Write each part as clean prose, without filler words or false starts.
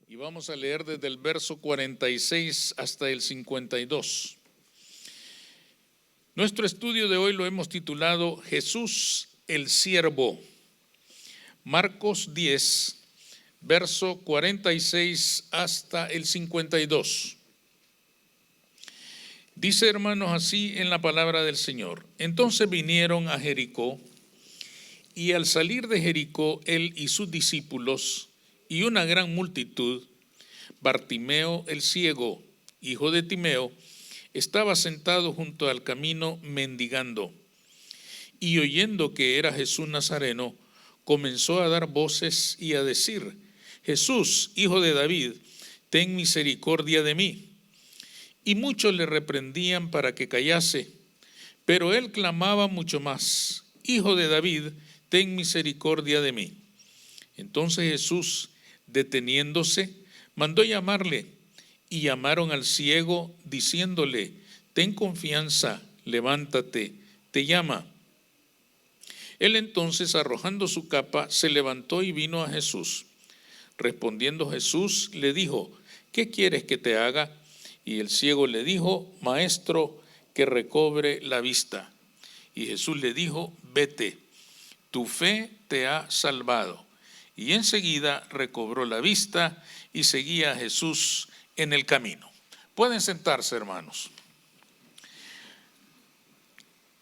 y vamos a leer desde el verso 46 hasta el 52. Nuestro estudio de hoy lo hemos titulado Jesús el Siervo. Marcos 10, verso 46 hasta el 52. Dice, hermanos, así en la palabra del Señor. Entonces vinieron a Jericó, y al salir de Jericó, él y sus discípulos y una gran multitud, Bartimeo el ciego, hijo de Timeo, estaba sentado junto al camino mendigando. Y oyendo que era Jesús Nazareno, comenzó a dar voces y a decir: Jesús, hijo de David, ten misericordia de mí. Y muchos le reprendían para que callase, pero él clamaba mucho más: Hijo de David, ten misericordia de mí. Entonces Jesús, deteniéndose, mandó llamarle, y llamaron al ciego, diciéndole: ten confianza, levántate, te llama. Él entonces, arrojando su capa, se levantó y vino a Jesús. Respondiendo Jesús, le dijo: ¿qué quieres que te haga? Y el ciego le dijo: Maestro, que recobre la vista. Y Jesús le dijo: vete, tu fe te ha salvado. Y enseguida recobró la vista y seguía a Jesús en el camino. Pueden sentarse, hermanos.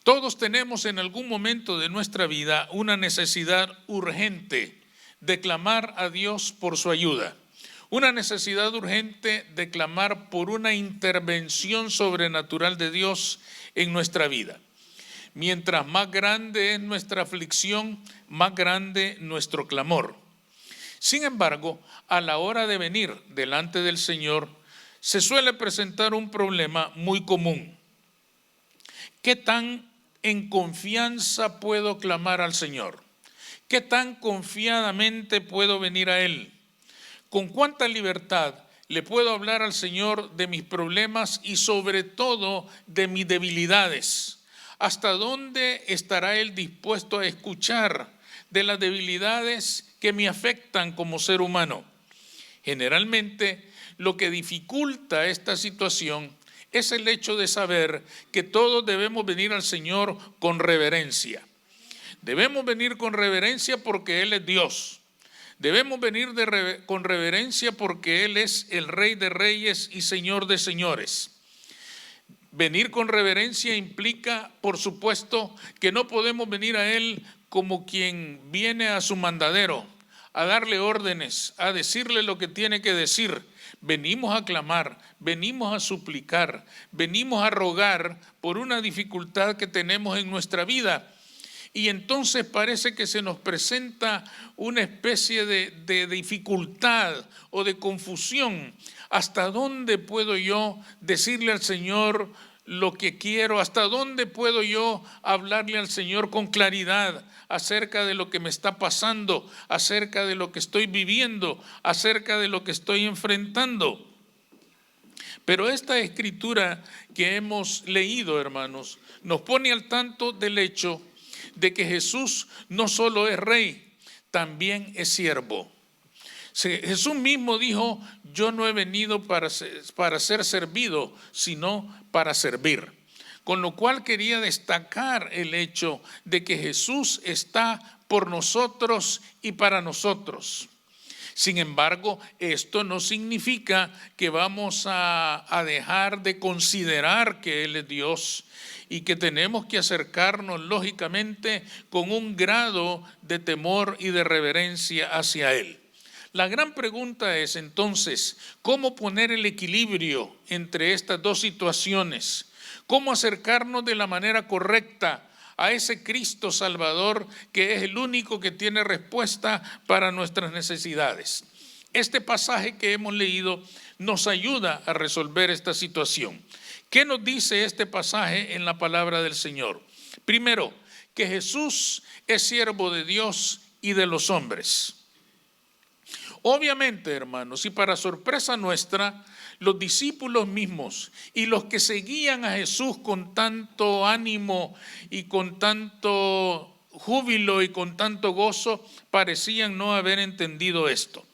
Todos tenemos en algún momento de nuestra vida una necesidad urgente de clamar a Dios por su ayuda. Una necesidad urgente de clamar por una intervención sobrenatural de Dios en nuestra vida. Mientras más grande es nuestra aflicción, más grande nuestro clamor. Sin embargo, a la hora de venir delante del Señor, se suele presentar un problema muy común. ¿Qué tan en confianza puedo clamar al Señor? ¿Qué tan confiadamente puedo venir a Él? ¿Con cuánta libertad le puedo hablar al Señor de mis problemas y sobre todo de mis debilidades? ¿Hasta dónde estará Él dispuesto a escuchar de las debilidades que me afectan como ser humano? Generalmente, lo que dificulta esta situación es el hecho de saber que todos debemos venir al Señor con reverencia. Debemos venir con reverencia porque Él es Dios. Debemos venir con reverencia porque Él es el Rey de Reyes y Señor de Señores. Venir con reverencia implica, por supuesto, que no podemos venir a Él como quien viene a su mandadero, a darle órdenes, a decirle lo que tiene que decir. Venimos a clamar, venimos a suplicar, venimos a rogar por una dificultad que tenemos en nuestra vida. Y entonces parece que se nos presenta una especie de dificultad o de confusión. ¿Hasta dónde puedo yo decirle al Señor lo que quiero? ¿Hasta dónde puedo yo hablarle al Señor con claridad acerca de lo que me está pasando, acerca de lo que estoy viviendo, acerca de lo que estoy enfrentando? Pero esta escritura que hemos leído, hermanos, nos pone al tanto del hecho de que Jesús no solo es rey, también es siervo. Jesús mismo dijo: yo no he venido para ser servido, sino para servir. Con lo cual quería destacar el hecho de que Jesús está por nosotros y para nosotros. Sin embargo, esto no significa que vamos a dejar de considerar que Él es Dios y que tenemos que acercarnos lógicamente con un grado de temor y de reverencia hacia Él. La gran pregunta es entonces, ¿cómo poner el equilibrio entre estas dos situaciones? ¿Cómo acercarnos de la manera correcta a ese Cristo Salvador que es el único que tiene respuesta para nuestras necesidades? Este pasaje que hemos leído nos ayuda a resolver esta situación. ¿Qué nos dice este pasaje en la palabra del Señor? Primero, que Jesús es siervo de Dios y de los hombres. Obviamente, hermanos, y para sorpresa nuestra, los discípulos mismos y los que seguían a Jesús con tanto ánimo y con tanto júbilo y con tanto gozo, parecían no haber entendido esto.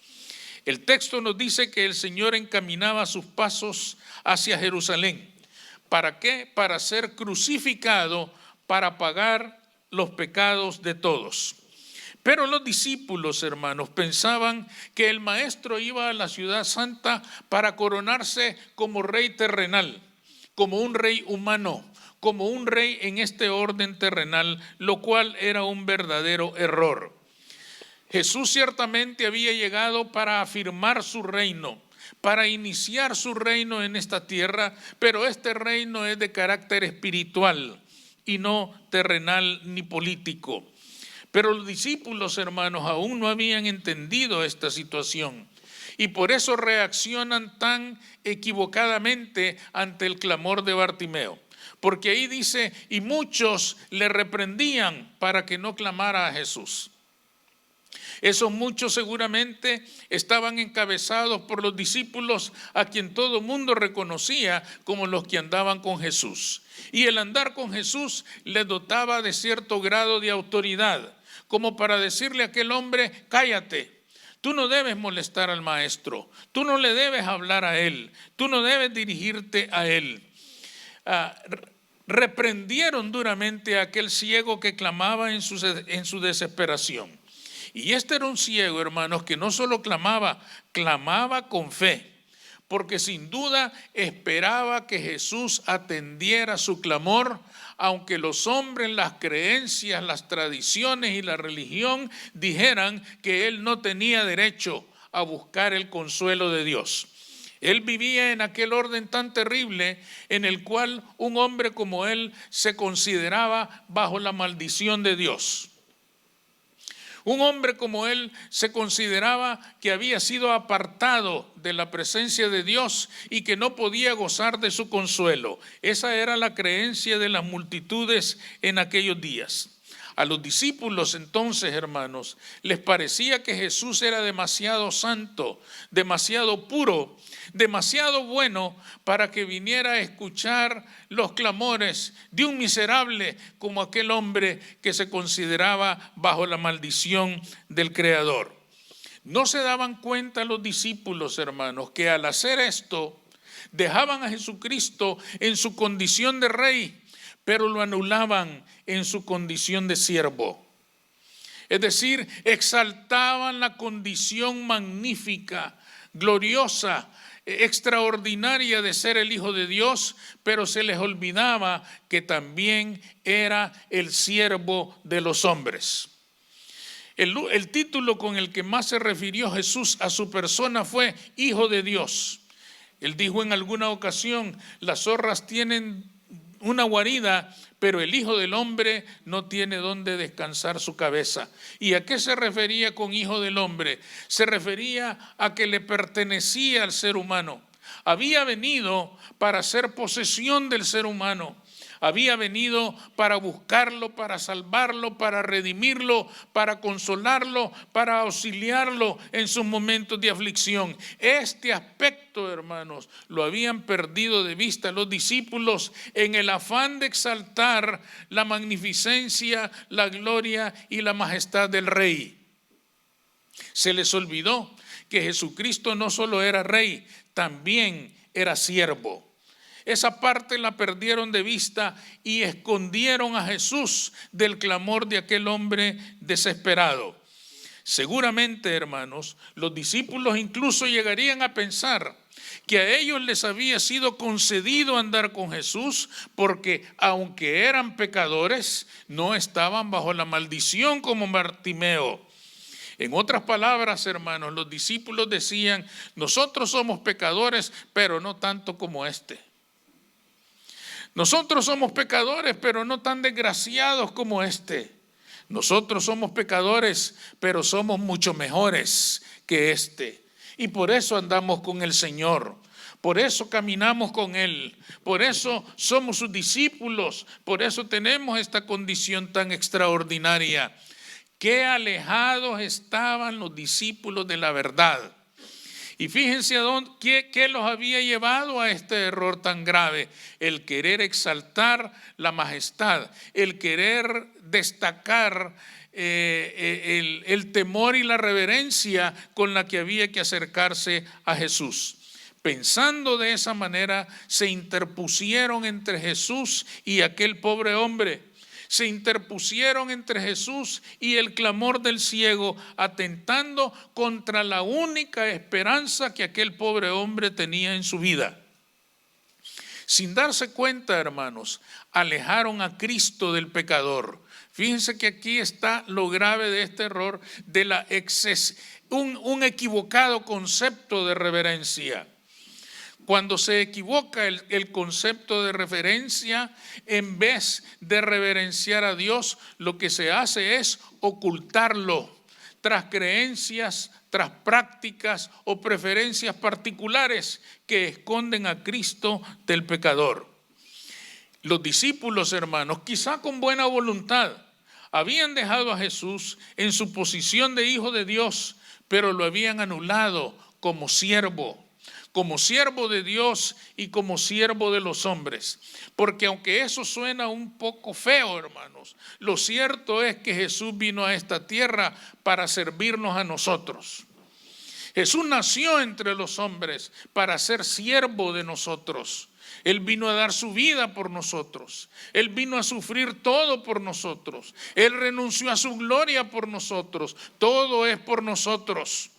El texto nos dice que el Señor encaminaba sus pasos hacia Jerusalén. ¿Para qué? Para ser crucificado, para pagar los pecados de todos. Pero los discípulos, hermanos, pensaban que el Maestro iba a la ciudad santa para coronarse como rey terrenal, como un rey humano, como un rey en este orden terrenal, lo cual era un verdadero error. Jesús ciertamente había llegado para afirmar su reino, para iniciar su reino en esta tierra, pero este reino es de carácter espiritual y no terrenal ni político. Pero los discípulos, hermanos, aún no habían entendido esta situación y por eso reaccionan tan equivocadamente ante el clamor de Bartimeo. Porque ahí dice, y muchos le reprendían para que no clamara a Jesús. Esos muchos seguramente estaban encabezados por los discípulos a quien todo el mundo reconocía como los que andaban con Jesús. Y el andar con Jesús les dotaba de cierto grado de autoridad, como para decirle a aquel hombre, cállate, tú no debes molestar al Maestro, tú no le debes hablar a él, tú no debes dirigirte a él. Reprendieron duramente a aquel ciego que clamaba en su desesperación. Y este era un ciego, hermanos, que no solo clamaba con fe, porque sin duda esperaba que Jesús atendiera su clamor, aunque los hombres, las creencias, las tradiciones y la religión dijeran que él no tenía derecho a buscar el consuelo de Dios. Él vivía en aquel orden tan terrible en el cual un hombre como él se consideraba bajo la maldición de Dios. Un hombre como él se consideraba que había sido apartado de la presencia de Dios y que no podía gozar de su consuelo. Esa era la creencia de las multitudes en aquellos días. A los discípulos entonces, hermanos, les parecía que Jesús era demasiado santo, demasiado puro, demasiado bueno para que viniera a escuchar los clamores de un miserable como aquel hombre que se consideraba bajo la maldición del Creador. No se daban cuenta los discípulos, hermanos, que al hacer esto dejaban a Jesucristo en su condición de rey, pero lo anulaban en su condición de siervo. Es decir, exaltaban la condición magnífica, gloriosa, extraordinaria de ser el Hijo de Dios, pero se les olvidaba que también era el siervo de los hombres. El título con el que más se refirió Jesús a su persona fue Hijo de Dios. Él dijo en alguna ocasión, las zorras tienen una guarida, pero el Hijo del Hombre no tiene dónde descansar su cabeza. ¿Y a qué se refería con Hijo del Hombre? Se refería a que le pertenecía al ser humano. Había venido para ser posesión del ser humano. Había venido para buscarlo, para salvarlo, para redimirlo, para consolarlo, para auxiliarlo en sus momentos de aflicción. Este aspecto, hermanos, lo habían perdido de vista los discípulos en el afán de exaltar la magnificencia, la gloria y la majestad del Rey. Se les olvidó que Jesucristo no solo era Rey, también era siervo. Esa parte la perdieron de vista y escondieron a Jesús del clamor de aquel hombre desesperado. Seguramente, hermanos, los discípulos incluso llegarían a pensar que a ellos les había sido concedido andar con Jesús porque aunque eran pecadores, no estaban bajo la maldición como Bartimeo. En otras palabras, hermanos, los discípulos decían, nosotros somos pecadores, pero no tanto como este. Nosotros somos pecadores, pero no tan desgraciados como este. Nosotros somos pecadores, pero somos mucho mejores que este. Y por eso andamos con el Señor. Por eso caminamos con Él. Por eso somos sus discípulos. Por eso tenemos esta condición tan extraordinaria. Qué alejados estaban los discípulos de la verdad. Y fíjense qué los había llevado a este error tan grave. El querer exaltar la majestad, el querer destacar el temor y la reverencia con la que había que acercarse a Jesús. Pensando de esa manera, se interpusieron entre Jesús y aquel pobre hombre. Se interpusieron entre Jesús y el clamor del ciego, atentando contra la única esperanza que aquel pobre hombre tenía en su vida. Sin darse cuenta, hermanos, alejaron a Cristo del pecador. Fíjense que aquí está lo grave de este error, de un equivocado concepto de reverencia. Cuando se equivoca el concepto de reverencia, en vez de reverenciar a Dios, lo que se hace es ocultarlo tras creencias, tras prácticas o preferencias particulares que esconden a Cristo del pecador. Los discípulos, hermanos, quizá con buena voluntad, habían dejado a Jesús en su posición de hijo de Dios, pero lo habían anulado como siervo de Dios y como siervo de los hombres. Porque aunque eso suena un poco feo, hermanos, lo cierto es que Jesús vino a esta tierra para servirnos a nosotros. Jesús nació entre los hombres para ser siervo de nosotros. Él vino a dar su vida por nosotros. Él vino a sufrir todo por nosotros. Él renunció a su gloria por nosotros. Todo es por nosotros.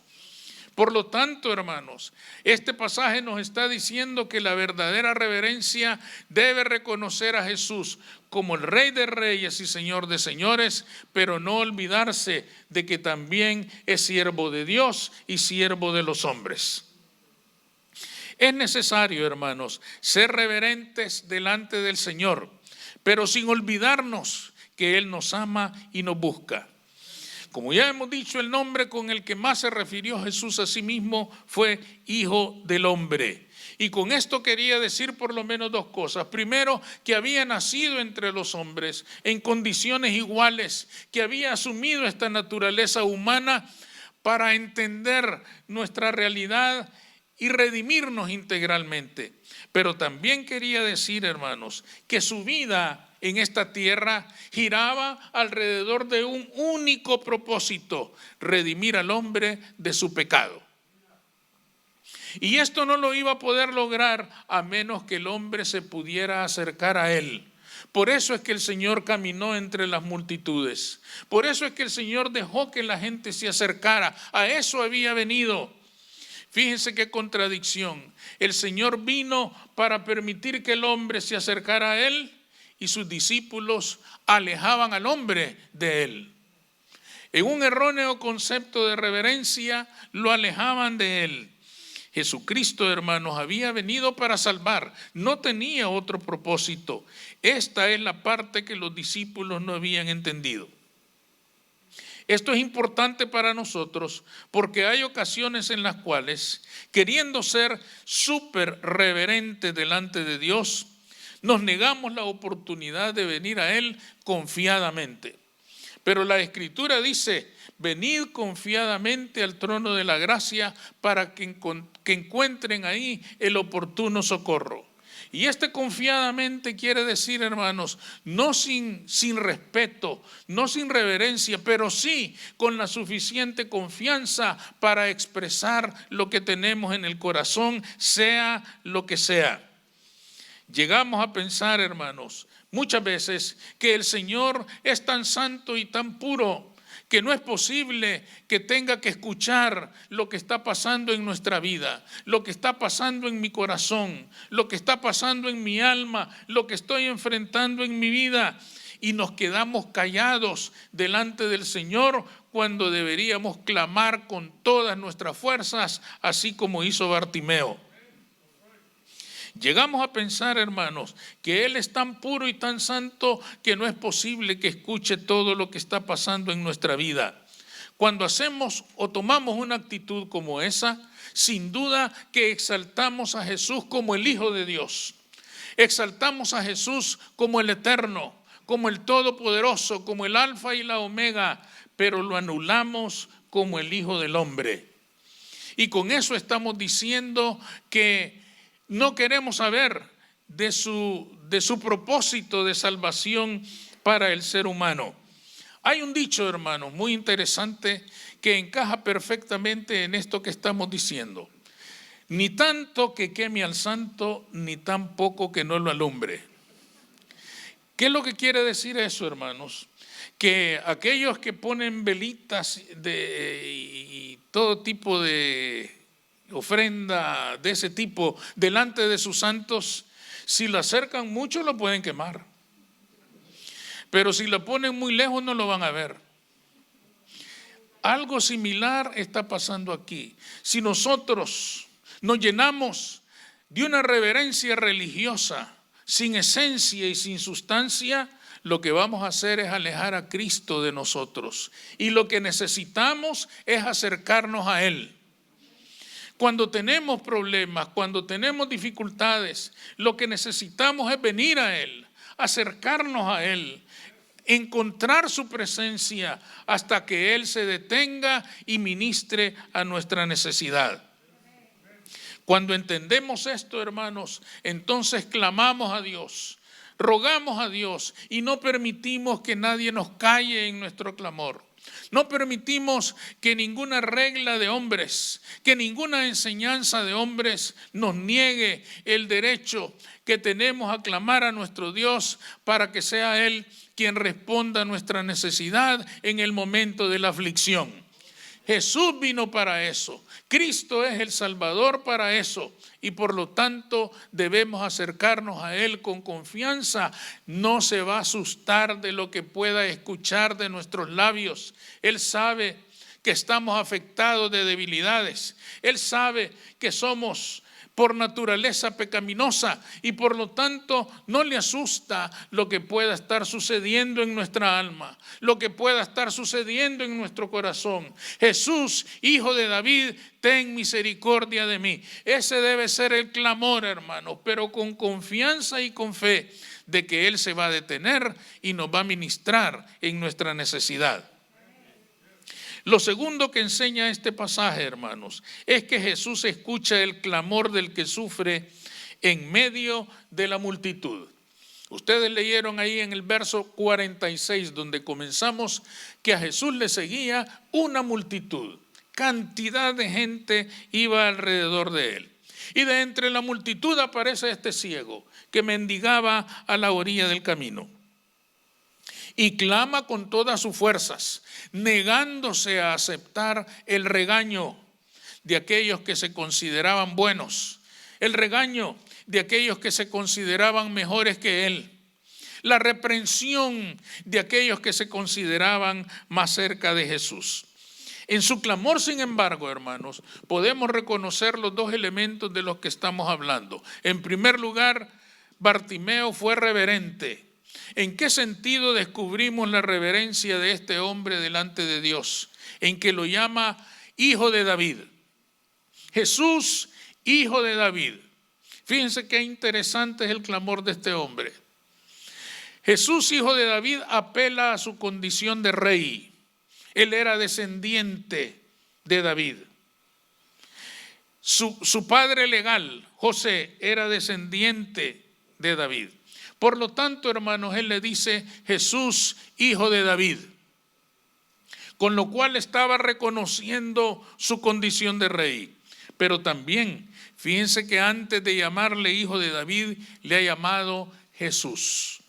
Por lo tanto, hermanos, este pasaje nos está diciendo que la verdadera reverencia debe reconocer a Jesús como el Rey de Reyes y Señor de Señores, pero no olvidarse de que también es siervo de Dios y siervo de los hombres. Es necesario, hermanos, ser reverentes delante del Señor, pero sin olvidarnos que Él nos ama y nos busca. Como ya hemos dicho, el nombre con el que más se refirió Jesús a sí mismo fue Hijo del Hombre. Y con esto quería decir por lo menos dos cosas. Primero, que había nacido entre los hombres en condiciones iguales, que había asumido esta naturaleza humana para entender nuestra realidad y redimirnos integralmente. Pero también quería decir, hermanos, que su vida en esta tierra giraba alrededor de un único propósito: redimir al hombre de su pecado. Y esto no lo iba a poder lograr a menos que el hombre se pudiera acercar a él. Por eso es que el Señor caminó entre las multitudes. Por eso es que el Señor dejó que la gente se acercara. A eso había venido. Fíjense qué contradicción. El Señor vino para permitir que el hombre se acercara a Él y sus discípulos alejaban al hombre de Él. En un erróneo concepto de reverencia, lo alejaban de Él. Jesucristo, hermanos, había venido para salvar. No tenía otro propósito. Esta es la parte que los discípulos no habían entendido. Esto es importante para nosotros porque hay ocasiones en las cuales, queriendo ser súper reverentes delante de Dios, nos negamos la oportunidad de venir a Él confiadamente. Pero la Escritura dice: venid confiadamente al trono de la gracia para que encuentren ahí el oportuno socorro. Y este confiadamente quiere decir, hermanos, no sin respeto, no sin reverencia, pero sí con la suficiente confianza para expresar lo que tenemos en el corazón, sea lo que sea. Llegamos a pensar, hermanos, muchas veces que el Señor es tan santo y tan puro que no es posible que tenga que escuchar lo que está pasando en nuestra vida, lo que está pasando en mi corazón, lo que está pasando en mi alma, lo que estoy enfrentando en mi vida. Y nos quedamos callados delante del Señor cuando deberíamos clamar con todas nuestras fuerzas, así como hizo Bartimeo. Llegamos a pensar, hermanos, que Él es tan puro y tan santo que no es posible que escuche todo lo que está pasando en nuestra vida. Cuando hacemos o tomamos una actitud como esa, sin duda que exaltamos a Jesús como el Hijo de Dios. Exaltamos a Jesús como el Eterno, como el Todopoderoso, como el Alfa y la Omega, pero lo anulamos como el Hijo del Hombre. Y con eso estamos diciendo que no queremos saber de su propósito de salvación para el ser humano. Hay un dicho, hermanos, muy interesante que encaja perfectamente en esto que estamos diciendo. Ni tanto que queme al santo, ni tan poco que no lo alumbre. ¿Qué es lo que quiere decir eso, hermanos? Que aquellos que ponen velitas y todo tipo de ofrenda de ese tipo delante de sus santos, si lo acercan mucho lo pueden quemar. Pero si lo ponen muy lejos no lo van a ver. Algo similar está pasando aquí. Si nosotros nos llenamos de una reverencia religiosa, sin esencia y sin sustancia, lo que vamos a hacer es alejar a Cristo de nosotros. Y lo que necesitamos es acercarnos a Él. Cuando tenemos problemas, cuando tenemos dificultades, lo que necesitamos es venir a Él, acercarnos a Él, encontrar su presencia hasta que Él se detenga y ministre a nuestra necesidad. Cuando entendemos esto, hermanos, entonces clamamos a Dios, rogamos a Dios y no permitimos que nadie nos calle en nuestro clamor. No permitimos que ninguna regla de hombres, que ninguna enseñanza de hombres nos niegue el derecho que tenemos a clamar a nuestro Dios para que sea Él quien responda a nuestra necesidad en el momento de la aflicción. Jesús vino para eso. Cristo es el Salvador para eso. Y por lo tanto debemos acercarnos a Él con confianza. No se va a asustar de lo que pueda escuchar de nuestros labios. Él sabe que estamos afectados de debilidades. Él sabe que somos por naturaleza pecaminosa y por lo tanto no le asusta lo que pueda estar sucediendo en nuestra alma, lo que pueda estar sucediendo en nuestro corazón. Jesús, Hijo de David, ten misericordia de mí. Ese debe ser el clamor, hermanos, pero con confianza y con fe de que Él se va a detener y nos va a ministrar en nuestra necesidad. Lo segundo que enseña este pasaje, hermanos, es que Jesús escucha el clamor del que sufre en medio de la multitud. Ustedes leyeron ahí en el verso 46, donde comenzamos, que a Jesús le seguía una multitud. Cantidad de gente iba alrededor de él. Y de entre la multitud aparece este ciego que mendigaba a la orilla del camino. Y clama con todas sus fuerzas, negándose a aceptar el regaño de aquellos que se consideraban buenos, el regaño de aquellos que se consideraban mejores que él, la reprensión de aquellos que se consideraban más cerca de Jesús. En su clamor, sin embargo, hermanos, podemos reconocer los dos elementos de los que estamos hablando. En primer lugar, Bartimeo fue reverente. ¿En qué sentido descubrimos la reverencia de este hombre delante de Dios? En que lo llama Hijo de David. Jesús, Hijo de David. Fíjense qué interesante es el clamor de este hombre. Jesús, Hijo de David, apela a su condición de rey. Él era descendiente de David. Su padre legal, José, era descendiente de David. Por lo tanto, hermanos, él le dice Jesús, Hijo de David, con lo cual estaba reconociendo su condición de rey. Pero también, fíjense que antes de llamarle Hijo de David, le ha llamado Jesús.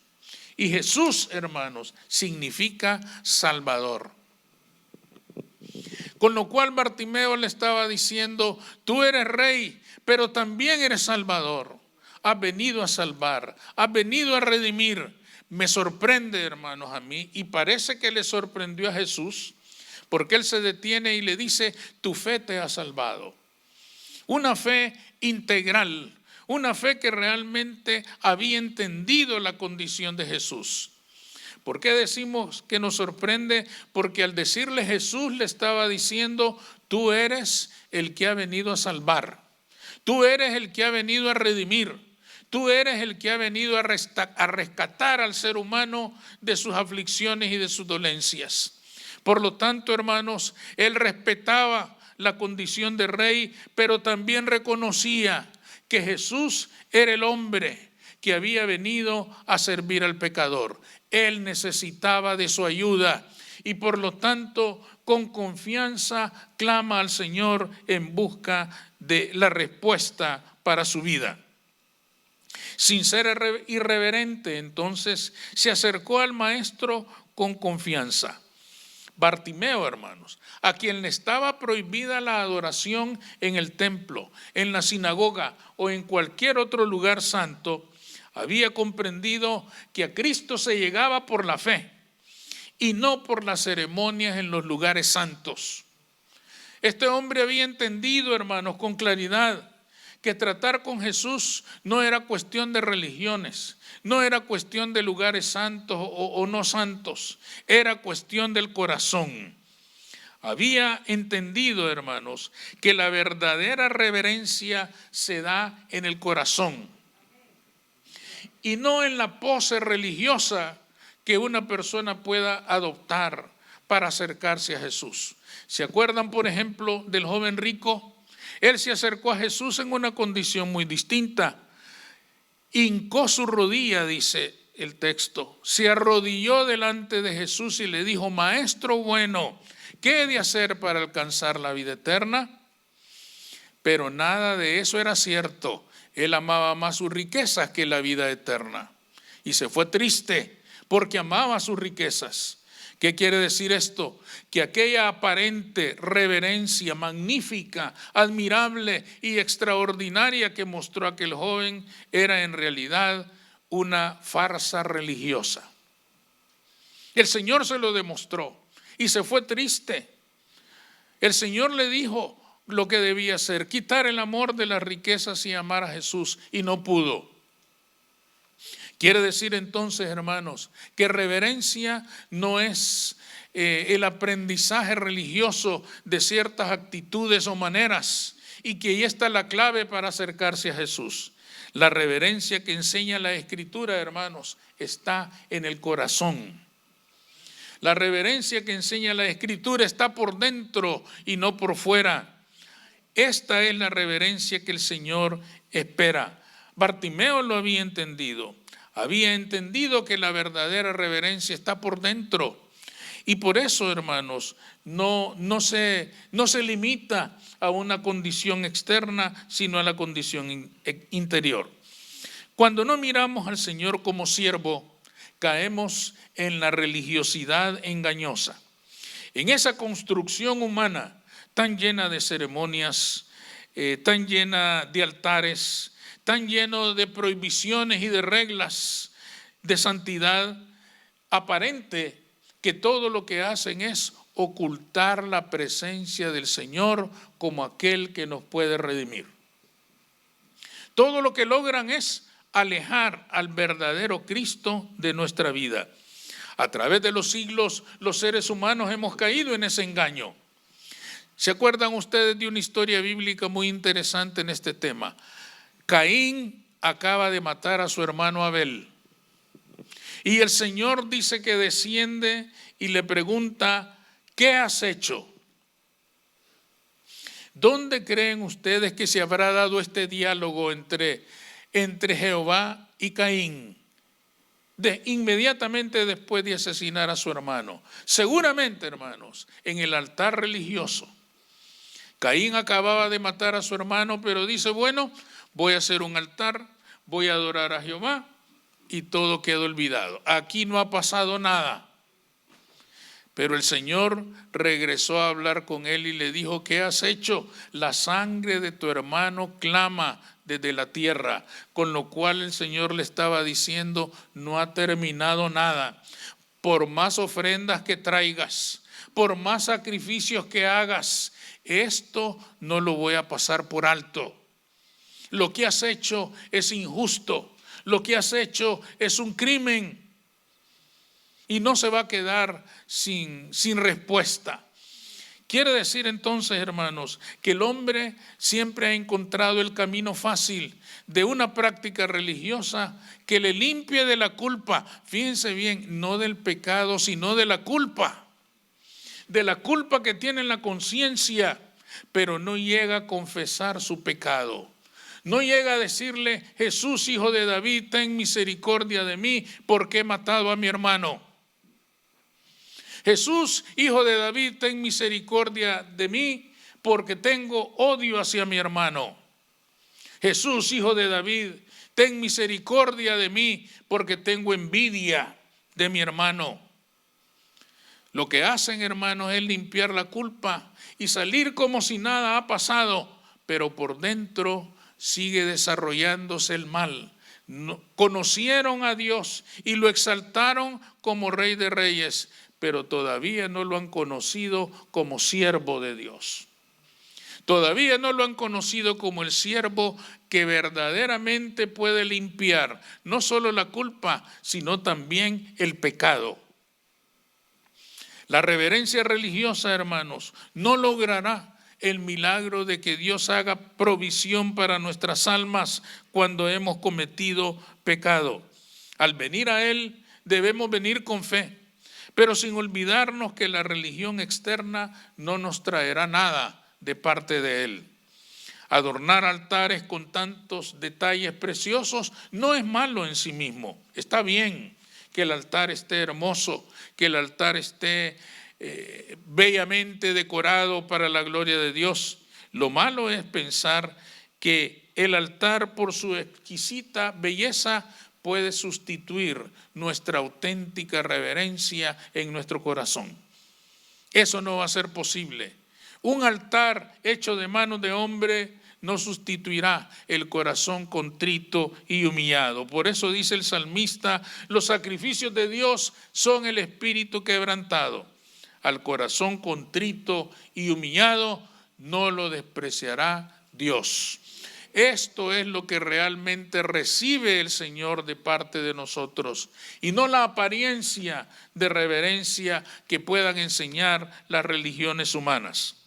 Y Jesús, hermanos, significa Salvador. Con lo cual Bartimeo le estaba diciendo, tú eres rey, pero también eres Salvador. Has venido a salvar, has venido a redimir. Me sorprende, hermanos, a mí, y parece que le sorprendió a Jesús, porque él se detiene y le dice, tu fe te ha salvado. Una fe integral, una fe que realmente había entendido la condición de Jesús. ¿Por qué decimos que nos sorprende? Porque al decirle Jesús le estaba diciendo, tú eres el que ha venido a salvar, tú eres el que ha venido a redimir. Tú eres el que ha venido a rescatar al ser humano de sus aflicciones y de sus dolencias. Por lo tanto, hermanos, él respetaba la condición de rey, pero también reconocía que Jesús era el hombre que había venido a servir al pecador. Él necesitaba de su ayuda y por lo tanto con confianza clama al Señor en busca de la respuesta para su vida. Sin ser irreverente, entonces se acercó al maestro con confianza. Bartimeo, hermanos, a quien le estaba prohibida la adoración en el templo, en la sinagoga o en cualquier otro lugar santo, había comprendido que a Cristo se llegaba por la fe y no por las ceremonias en los lugares santos. Este hombre había entendido, hermanos, con claridad que tratar con Jesús no era cuestión de religiones, no era cuestión de lugares santos o no santos, era cuestión del corazón. Había entendido, hermanos, que la verdadera reverencia se da en el corazón y no en la pose religiosa que una persona pueda adoptar para acercarse a Jesús. ¿Se acuerdan, por ejemplo, del joven rico? Él se acercó a Jesús en una condición muy distinta. Hincó su rodilla, dice el texto, se arrodilló delante de Jesús y le dijo: Maestro bueno, ¿qué he de hacer para alcanzar la vida eterna? Pero nada de eso era cierto. Él amaba más sus riquezas que la vida eterna. Y se fue triste porque amaba sus riquezas. ¿Qué quiere decir esto? Que aquella aparente reverencia magnífica, admirable y extraordinaria que mostró aquel joven era en realidad una farsa religiosa. El Señor se lo demostró y se fue triste. El Señor le dijo lo que debía hacer: quitar el amor de las riquezas y amar a Jesús, y no pudo. Quiere decir entonces, hermanos, que reverencia no es el aprendizaje religioso de ciertas actitudes o maneras, y que ahí está la clave para acercarse a Jesús. La reverencia que enseña la Escritura, hermanos, está en el corazón. La reverencia que enseña la Escritura está por dentro y no por fuera. Esta es la reverencia que el Señor espera. Bartimeo lo había entendido. Había entendido que la verdadera reverencia está por dentro. Y por eso, hermanos, no se limita a una condición externa, sino a la condición interior. Cuando no miramos al Señor como siervo, caemos en la religiosidad engañosa. En esa construcción humana tan llena de ceremonias, tan llena de altares, tan lleno de prohibiciones y de reglas de santidad aparente, que todo lo que hacen es ocultar la presencia del Señor como aquel que nos puede redimir. Todo lo que logran es alejar al verdadero Cristo de nuestra vida. A través de los siglos, los seres humanos hemos caído en ese engaño. ¿Se acuerdan ustedes de una historia bíblica muy interesante en este tema? Caín acaba de matar a su hermano Abel. Y el Señor dice que desciende y le pregunta: ¿qué has hecho? ¿Dónde creen ustedes que se habrá dado este diálogo entre Jehová y Caín? Inmediatamente después de asesinar a su hermano. Seguramente, hermanos, en el altar religioso. Caín acababa de matar a su hermano, pero dice: bueno, voy a hacer un altar, voy a adorar a Jehová, y todo quedó olvidado. Aquí no ha pasado nada. Pero el Señor regresó a hablar con él y le dijo: ¿qué has hecho? La sangre de tu hermano clama desde la tierra. Con lo cual el Señor le estaba diciendo: no ha terminado nada. Por más ofrendas que traigas, por más sacrificios que hagas, esto no lo voy a pasar por alto. Lo que has hecho es injusto. Lo que has hecho es un crimen. Y no se va a quedar sin respuesta. Quiere decir entonces, hermanos, que el hombre siempre ha encontrado el camino fácil de una práctica religiosa que le limpie de la culpa. Fíjense bien, no del pecado, sino de la culpa. De la culpa que tiene en la conciencia, pero no llega a confesar su pecado. No llega a decirle: Jesús, hijo de David, ten misericordia de mí porque he matado a mi hermano. Jesús, hijo de David, ten misericordia de mí, porque tengo odio hacia mi hermano. Jesús, hijo de David, ten misericordia de mí, porque tengo envidia de mi hermano. Lo que hacen, hermanos, es limpiar la culpa y salir como si nada ha pasado, pero por dentro sigue desarrollándose el mal. Conocieron a Dios y lo exaltaron como Rey de Reyes, pero todavía no lo han conocido como siervo de Dios. Todavía no lo han conocido como el siervo que verdaderamente puede limpiar no solo la culpa, sino también el pecado. La reverencia religiosa, hermanos, no logrará el milagro de que Dios haga provisión para nuestras almas cuando hemos cometido pecado. Al venir a Él, debemos venir con fe, pero sin olvidarnos que la religión externa no nos traerá nada de parte de Él. Adornar altares con tantos detalles preciosos no es malo en sí mismo. Está bien que el altar esté hermoso, que el altar esté bellamente decorado para la gloria de Dios. Lo malo es pensar que el altar, por su exquisita belleza, puede sustituir nuestra auténtica reverencia en nuestro corazón. Eso no va a ser posible. Un altar hecho de manos de hombre no sustituirá el corazón contrito y humillado. Por eso dice el salmista, los sacrificios de Dios son el espíritu quebrantado. Al corazón contrito y humillado no lo despreciará Dios. Esto es lo que realmente recibe el Señor de parte de nosotros y no la apariencia de reverencia que puedan enseñar las religiones humanas.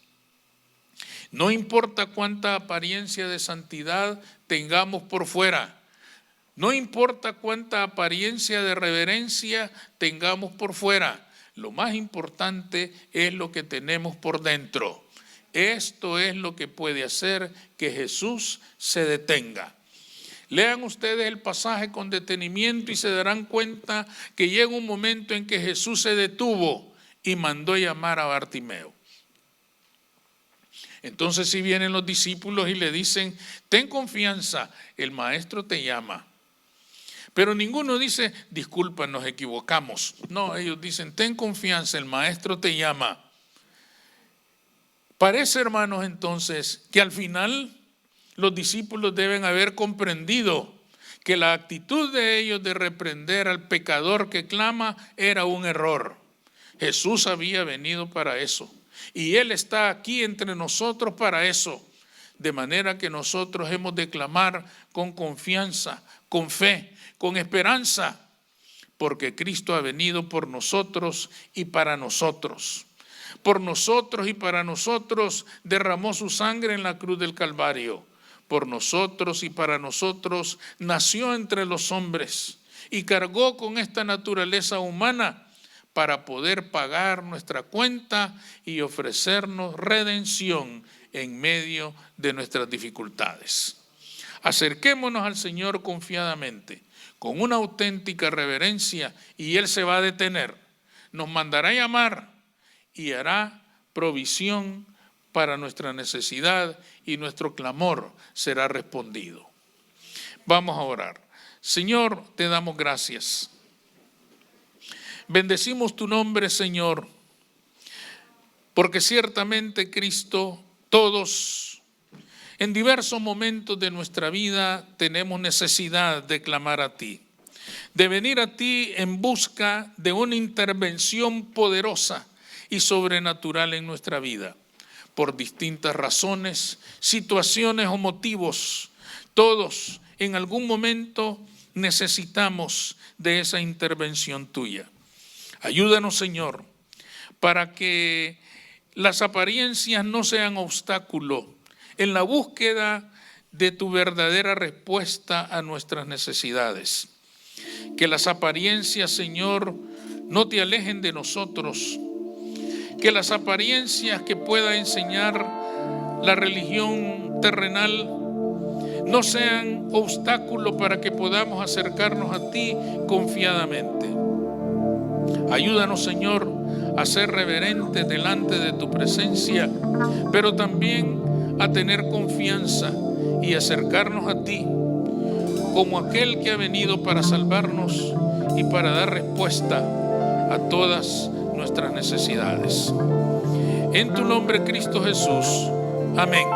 No importa cuánta apariencia de santidad tengamos por fuera, no importa cuánta apariencia de reverencia tengamos por fuera, lo más importante es lo que tenemos por dentro. Esto es lo que puede hacer que Jesús se detenga. Lean ustedes el pasaje con detenimiento y se darán cuenta que llega un momento en que Jesús se detuvo y mandó llamar a Bartimeo. Entonces si vienen los discípulos y le dicen, ten confianza, el maestro te llama. Pero ninguno dice, disculpa, nos equivocamos. No, ellos dicen, ten confianza, el maestro te llama. Parece, hermanos, entonces, que al final los discípulos deben haber comprendido que la actitud de ellos de reprender al pecador que clama era un error. Jesús había venido para eso. Y Él está aquí entre nosotros para eso. De manera que nosotros hemos de clamar con confianza, con fe, con esperanza, porque Cristo ha venido por nosotros y para nosotros. Por nosotros y para nosotros derramó su sangre en la cruz del Calvario. Por nosotros y para nosotros nació entre los hombres y cargó con esta naturaleza humana para poder pagar nuestra cuenta y ofrecernos redención en medio de nuestras dificultades. Acerquémonos al Señor confiadamente, con una auténtica reverencia, y Él se va a detener. Nos mandará llamar y hará provisión para nuestra necesidad y nuestro clamor será respondido. Vamos a orar. Señor, te damos gracias. Bendecimos tu nombre, Señor, porque ciertamente, Cristo, todos en diversos momentos de nuestra vida tenemos necesidad de clamar a ti, de venir a ti en busca de una intervención poderosa y sobrenatural en nuestra vida. Por distintas razones, situaciones o motivos, todos en algún momento necesitamos de esa intervención tuya. Ayúdanos, Señor, para que las apariencias no sean obstáculo en la búsqueda de tu verdadera respuesta a nuestras necesidades. Que las apariencias, Señor, no te alejen de nosotros. Que las apariencias que pueda enseñar la religión terrenal no sean obstáculo para que podamos acercarnos a ti confiadamente. Ayúdanos, Señor, a ser reverentes delante de tu presencia, pero también a tener confianza y acercarnos a ti como aquel que ha venido para salvarnos y para dar respuesta a todas nuestras necesidades. En tu nombre, Cristo Jesús. Amén.